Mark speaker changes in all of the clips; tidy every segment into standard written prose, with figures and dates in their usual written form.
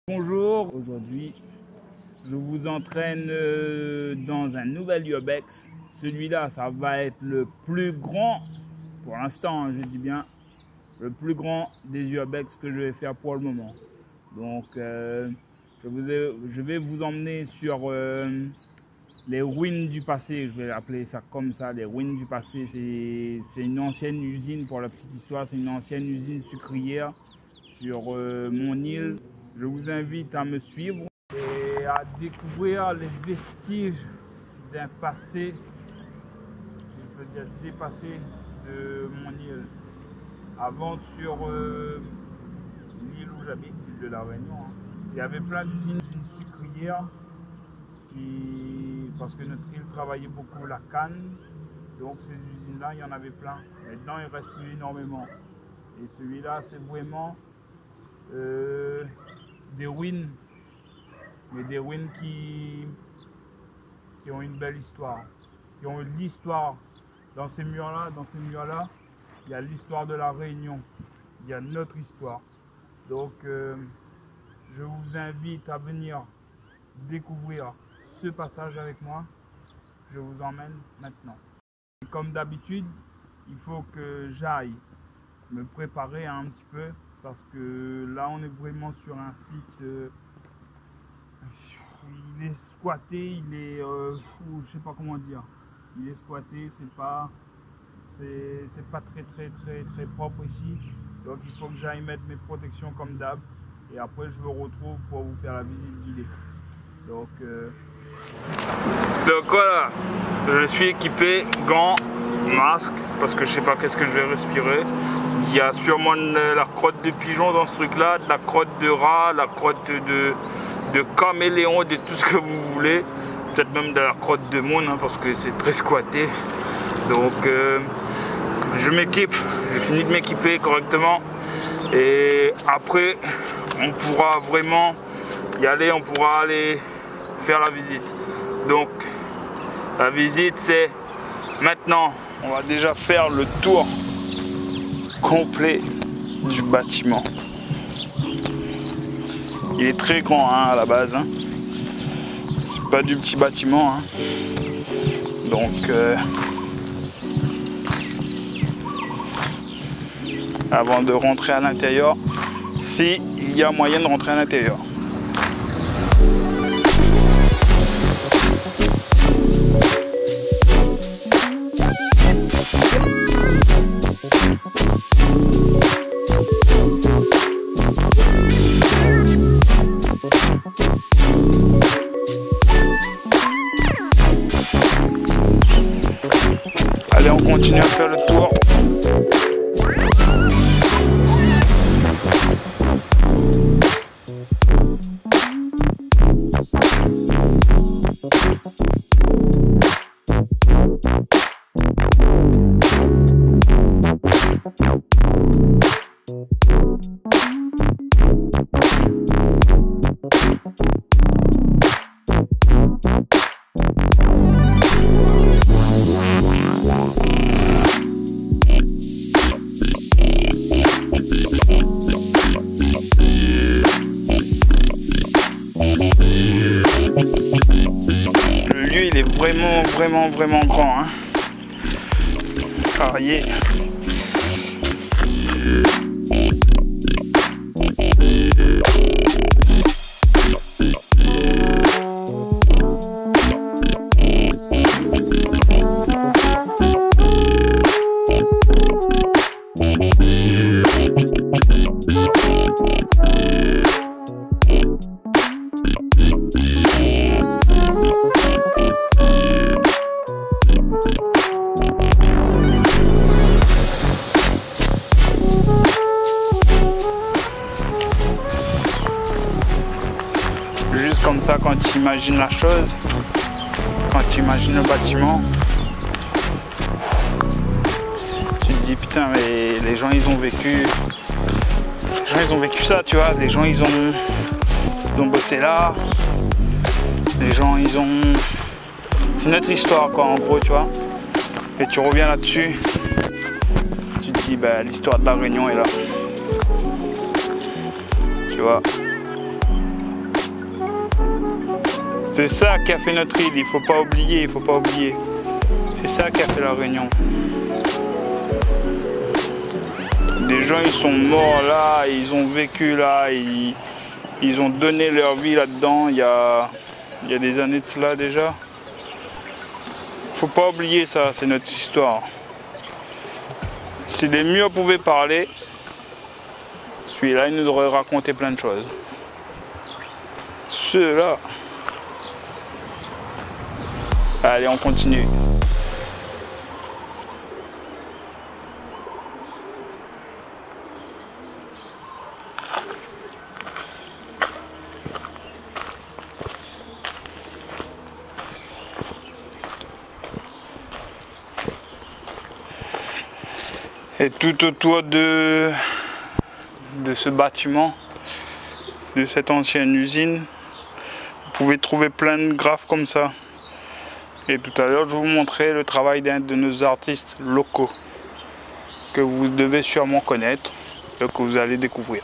Speaker 1: Bonjour, aujourd'hui je vous entraîne dans un nouvel urbex. Celui-là, ça va être le plus grand, pour l'instant, je dis bien, le plus grand des urbex que je vais faire pour le moment. Donc je vais vous emmener sur les ruines du passé, je vais appeler ça comme ça, les ruines du passé. C'est une ancienne usine, pour la petite histoire, c'est une ancienne usine sucrière sur mon île. Je vous invite à me suivre et à découvrir les vestiges d'un passé, si je peux dire dépassé, de mon île. Avant, sur l'île où j'habite, l'île de la Réunion, il y avait plein d'usines sucrières parce que notre île travaillait beaucoup la canne. Donc ces usines-là, il y en avait plein. Maintenant, il ne reste plus énormément. Et celui-là, c'est vraiment des ruines, mais des ruines qui ont une belle histoire, qui ont une histoire. Dans ces murs-là, il y a l'histoire de la Réunion, il y a notre histoire. Donc, je vous invite à venir découvrir ce passage avec moi. Je vous emmène maintenant. Et comme d'habitude, il faut que j'aille me préparer un petit peu, parce que là on est vraiment sur un site, il est squatté, il est, je sais pas comment dire, il est squatté, c'est pas très propre ici, donc il faut que j'aille mettre mes protections comme d'hab, et après je vous retrouve pour vous faire la visite guidée. Donc voilà, je suis équipé, gants, masque, parce que je sais pas qu'est-ce que je vais respirer. Il y a sûrement la crotte de pigeon dans ce truc là, de la crotte de rat, la crotte de caméléon, de tout ce que vous voulez. Peut-être même de la crotte de monde, hein, parce que c'est très squatté. Donc je m'équipe, j'ai fini de m'équiper correctement. Et après on pourra vraiment y aller, on pourra aller faire la visite. Donc la visite c'est maintenant. On va déjà faire le tour complet du bâtiment. Il est très grand, hein, à la base, hein. C'est pas du petit bâtiment, hein. Donc avant de rentrer à l'intérieur, si il y a moyen de rentrer à l'intérieur. Allez, on continue à faire le tour. Le lieu il est vraiment grand, hein. Carrier. Juste comme ça, quand tu imagines la chose, quand tu imagines le bâtiment, tu te dis putain, mais les gens ils ont vécu ça, tu vois. Les gens ils ont bossé là, les gens ils ont, c'est notre histoire quoi, en gros, tu vois. Et tu reviens là-dessus, tu te dis bah l'histoire de la Réunion est là, tu vois. C'est ça qui a fait notre île, il faut pas oublier, il faut pas oublier. C'est ça qui a fait la Réunion. Des gens ils sont morts là, ils ont vécu là, ils ont donné leur vie là-dedans il y a des années de cela déjà. Faut pas oublier ça, c'est notre histoire. Si les murs pouvaient parler, celui-là il nous aurait raconté plein de choses. Ceux-là. Allez, on continue. Et tout autour de ce bâtiment, de cette ancienne usine, vous pouvez trouver plein de graphes comme ça. Et tout à l'heure, je vous montrais le travail d'un de nos artistes locaux que vous devez sûrement connaître et que vous allez découvrir.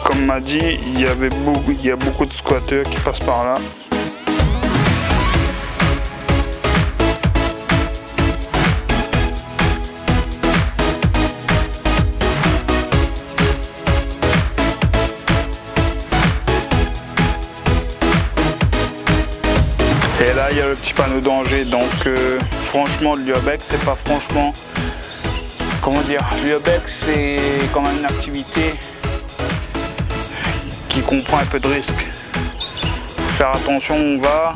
Speaker 1: Comme m'a dit, il y a beaucoup de squatteurs qui passent par là. Et là, il y a le petit panneau danger. Donc, franchement, l'urbex, c'est pas franchement. Comment dire? L'urbex, c'est quand même une activité qui comprend un peu de risque. Faut faire attention où on va,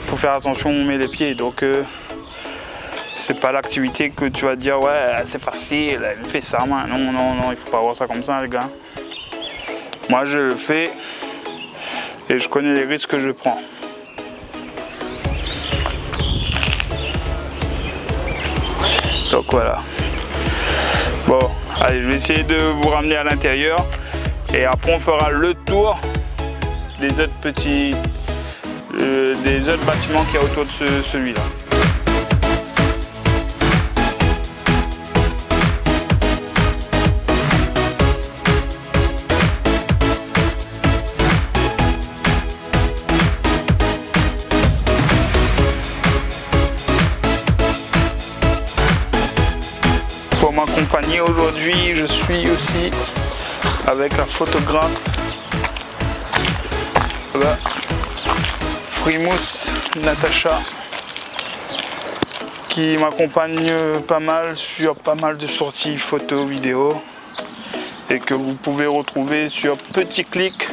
Speaker 1: faut faire attention où on met les pieds. Donc c'est pas l'activité que tu vas te dire ouais c'est facile, elle fait ça. Non, non, non, il faut pas voir ça comme ça les gars. Moi je le fais et je connais les risques que je prends. Donc voilà. Bon, allez, je vais essayer de vous ramener à l'intérieur. Et après on fera le tour des autres petits, des autres bâtiments qu'il y a autour de celui-là. Pour m'accompagner aujourd'hui, je suis aussi avec la photographe Frimousse Natacha qui m'accompagne pas mal sur pas mal de sorties photos, vidéos et que vous pouvez retrouver sur Petit Clic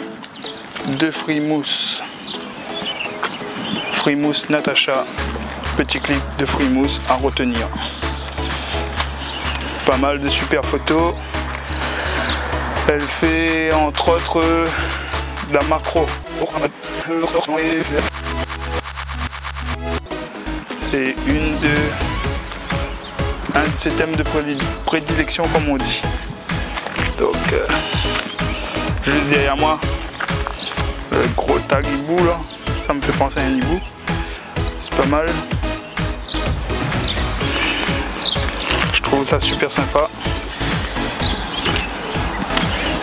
Speaker 1: de Frimousse. Frimousse Natacha, Petit Clic de Frimousse à retenir. Pas mal de super photos. Elle fait entre autres de la macro. C'est un de ses thèmes de prédilection comme on dit. Donc juste derrière moi, le gros tag hibou là, ça me fait penser à un hibou. C'est pas mal. Je trouve ça super sympa.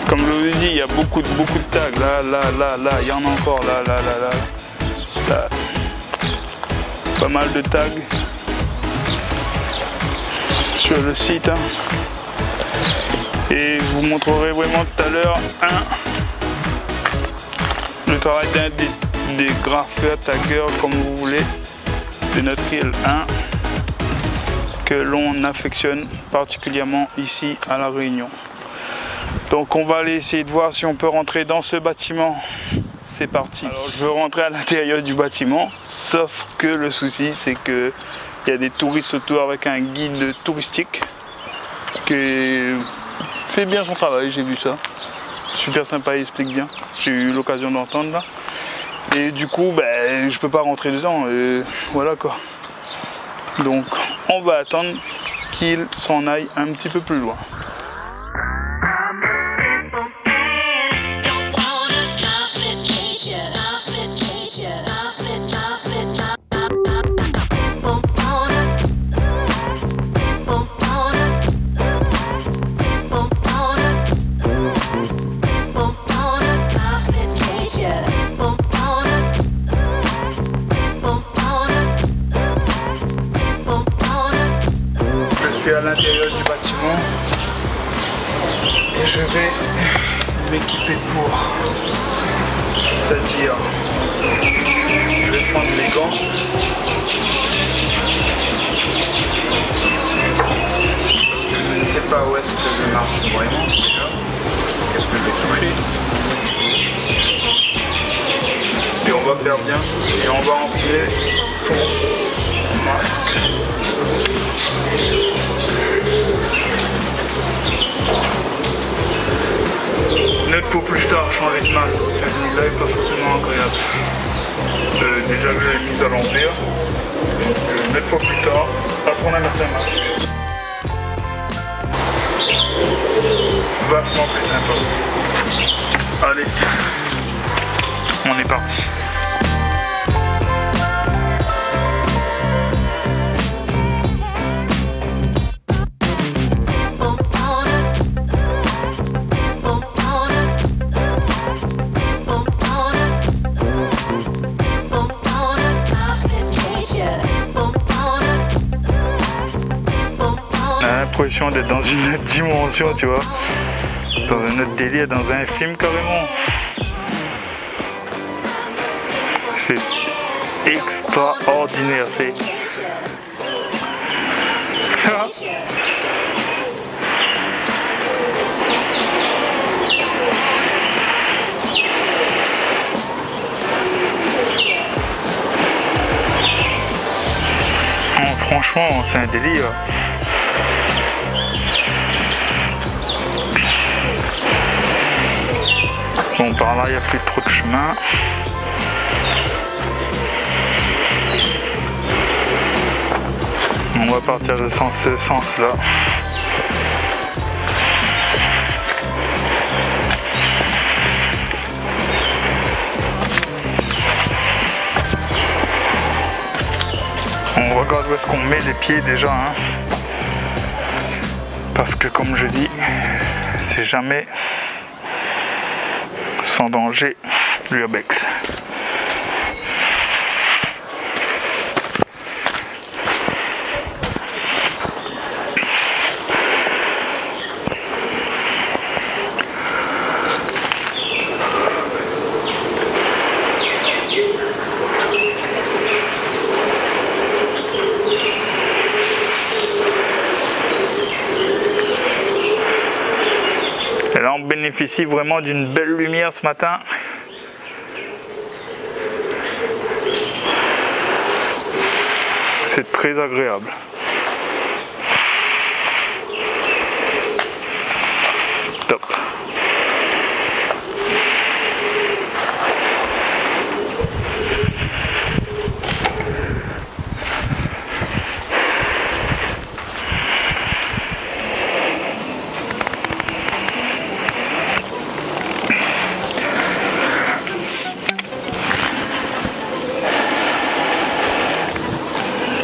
Speaker 1: Comme je vous ai dit, il y a beaucoup de tags. Là, il y en a encore. Là. Pas mal de tags sur le site. Hein. Et je vous montrerai vraiment tout à l'heure le travail d'un des graffeurs, taggeurs, comme vous voulez, de notre île 1, que l'on affectionne particulièrement ici à La Réunion. Donc on va aller essayer de voir si on peut rentrer dans ce bâtiment. C'est parti. Alors je veux rentrer à l'intérieur du bâtiment, sauf que le souci c'est que Il y a des touristes autour avec un guide touristique qui fait bien son travail, j'ai vu ça. Super sympa, il explique bien. J'ai eu l'occasion d'entendre là. Et du coup, ben, je peux pas rentrer dedans. Et voilà quoi. Donc, on va attendre qu'il s'en aille un petit peu plus loin. À l'intérieur du bâtiment et je vais m'équiper pour, c'est-à-dire je vais prendre les gants, parce que je ne sais pas où est-ce que je marche vraiment déjà, qu'est-ce que je vais toucher, et on va faire bien et on va enfiler son masque. Note pour plus tard, changer de masque, celui-là n'est pas forcément agréable. Déjà que je l'ai mis à l'envers, donc note pour plus tard, apprendre à mettre un masque. Vachement plus sympa. Allez, on est parti. L'impression d'être dans une autre dimension, tu vois, dans un autre délire, dans un film carrément. C'est extraordinaire, c'est... Oh, franchement, c'est un délire. Bon, par là, il n'y a plus trop de chemin. On va partir de ce sens-là. On regarde où est-ce qu'on met les pieds déjà, hein. Parce que comme je dis, c'est jamais sans danger l'urbex. Et là on bénéficie vraiment d'une belle lumière ce matin. C'est très agréable. Top.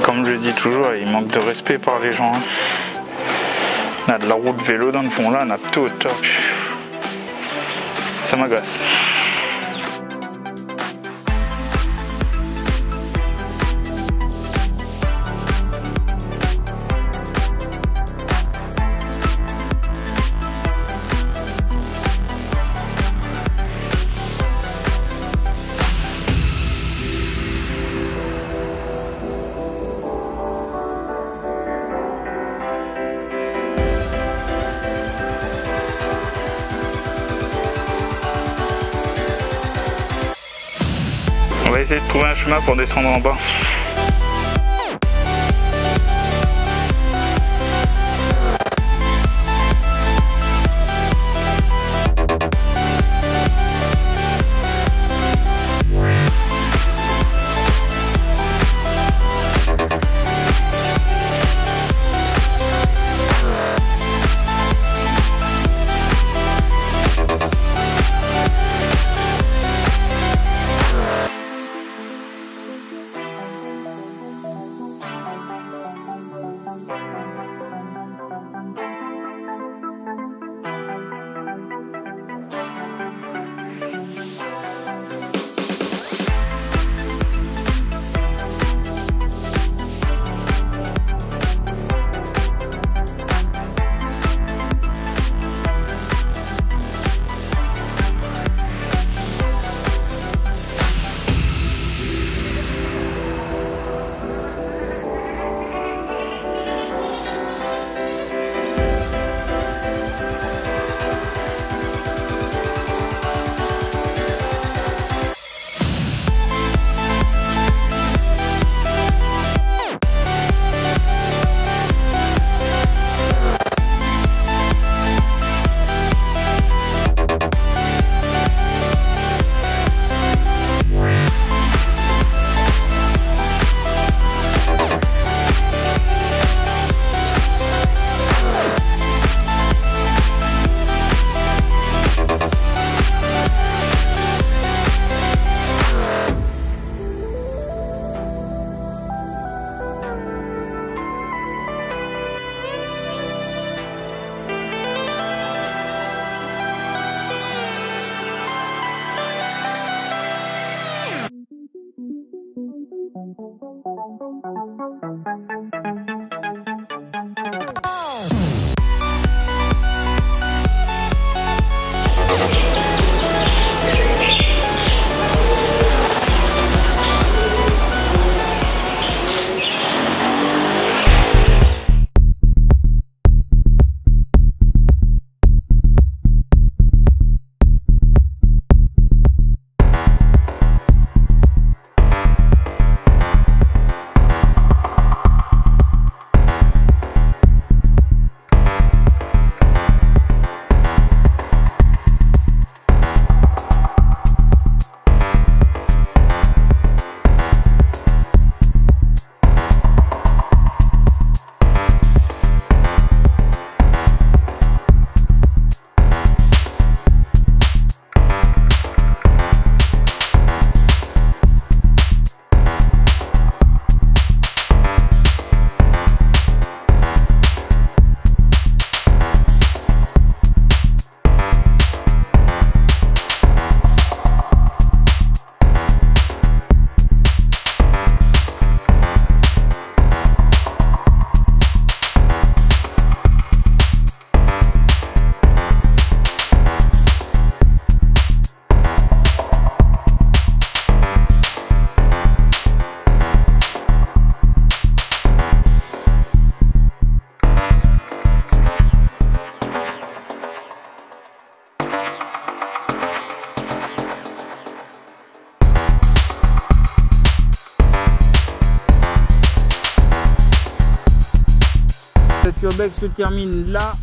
Speaker 1: Comme je dis toujours, il manque de respect par les gens. On a de la route vélo dans le fond là, on a tout au top. Ça m'agace. On va essayer de trouver un chemin pour descendre en bas. Cette urbex se termine là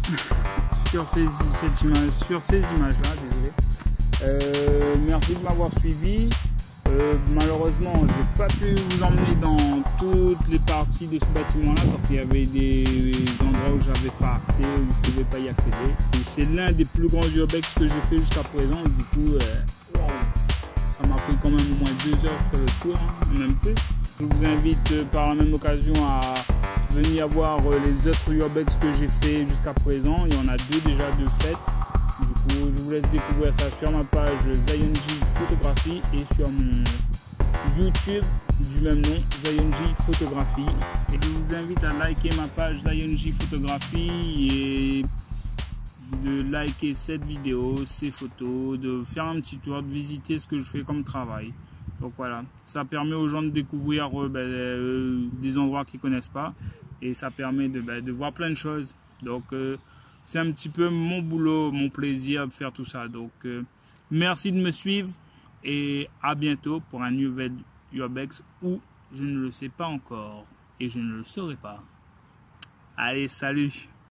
Speaker 1: sur ces images-là, désolé. Merci de m'avoir suivi. Malheureusement, j'ai pas pu vous emmener dans toutes les parties de ce bâtiment-là parce qu'il y avait des endroits où j'avais pas accès, où je pouvais pas y accéder. C'est l'un des plus grands urbex que j'ai fait jusqu'à présent. Du coup, ça m'a pris quand même au moins 2 heures sur le tour, hein, même plus. Je vous invite par la même occasion à venir voir les autres urbex que j'ai fait jusqu'à présent. Il y en a 2 déjà de fait. Du coup, je vous laisse découvrir ça sur ma page Zionji Photographie et sur mon YouTube du même nom, Zionji Photographie. Et je vous invite à liker ma page Zionji Photographie et de liker cette vidéo, ces photos, de faire un petit tour, de visiter ce que je fais comme travail. Donc voilà, ça permet aux gens de découvrir des endroits qu'ils ne connaissent pas et ça permet de voir plein de choses. Donc c'est un petit peu mon boulot, mon plaisir de faire tout ça. Donc merci de me suivre et à bientôt pour un nouvel urbex où je ne le sais pas encore et je ne le saurai pas. Allez, salut!